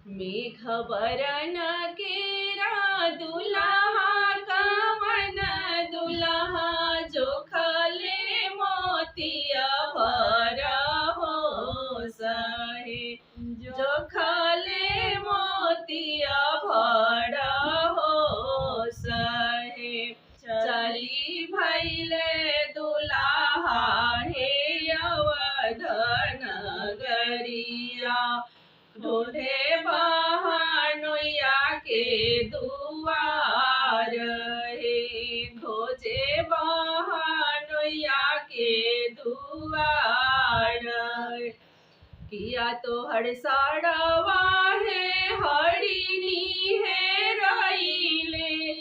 मेघ बरन केरा दुल्हा कवन दुल्हा जोखले मोतिया भरा हो सहे जोखले मोतिया भरा हो सहे चली भैले दुल्हा हे अवध नगरिया ढोढ़े बहनोइया के दुआर हे ढोजे बहनोइया के दुआर किया तो हड़साड़वा है हरिणी है रईले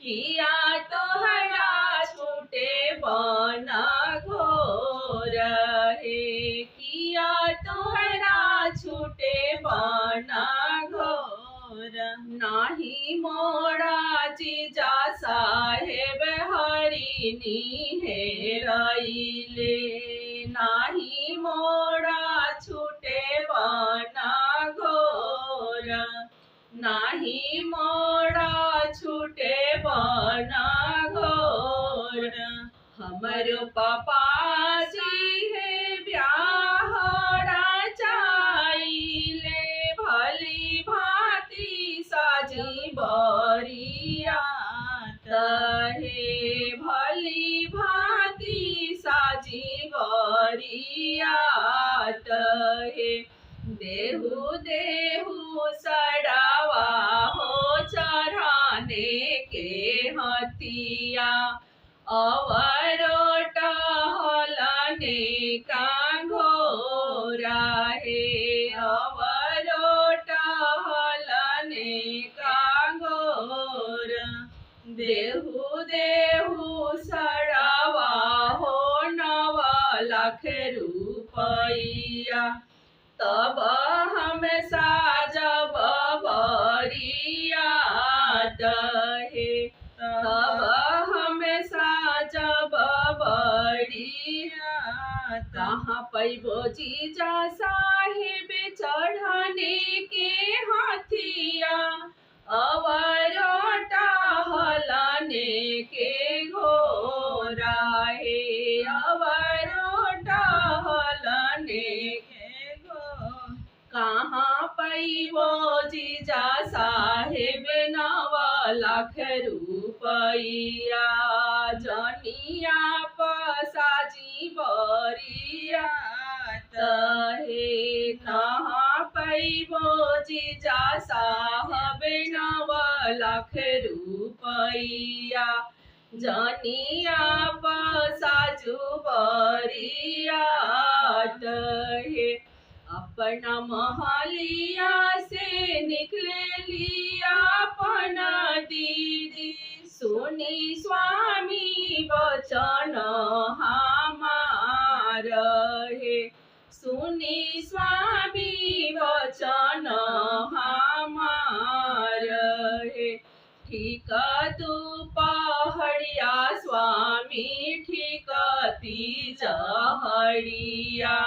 किया तो हरा छूटे बना घोर है किया तो हरा छूटे बना घोर नाही मोड़ा जीजा साहेब हरिणी है रईले नाही मोड़ा छूटे बना घोर नाही मोड़ा छूटे बना घोर हमरो पापा जी है ब्याहड़ा चाइले भली भांति साजी बरिया तहे भली भांति साजी बरिया तहे देहु देहु सड़ावा हो चढ़ाने के हथिया अवरो टहलने का घोरा है अवरो टहलने का घोरा देहु देहु सड़ावा हो 9 लाख रुपया तब हम साजब बरिया दहे तब हम साजब बरिया कहाँ पैबो जीजा साहेब चढ़ने के हाथिया अवरो टहलने के घोरा है अवरो टहलने कहाँ पैबो जीजा साहेब 9 लाख रुपया जनिया पसाजी बरिया तहे कहाँ पैबो जीजा साहेब 9 लाख रुपया जनिया पसाजू बरिया तहे अपना महलिया से निकले लिया अपना दीदी सुनी स्वामी वचन हमार है सुनी स्वामी वचन हमार है ठीक तू पहड़िया स्वामी ठीक तीजहड़िया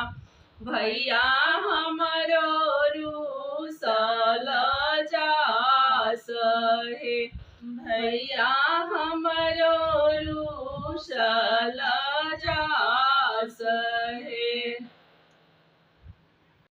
भैया हमरो रूसल जास है भैया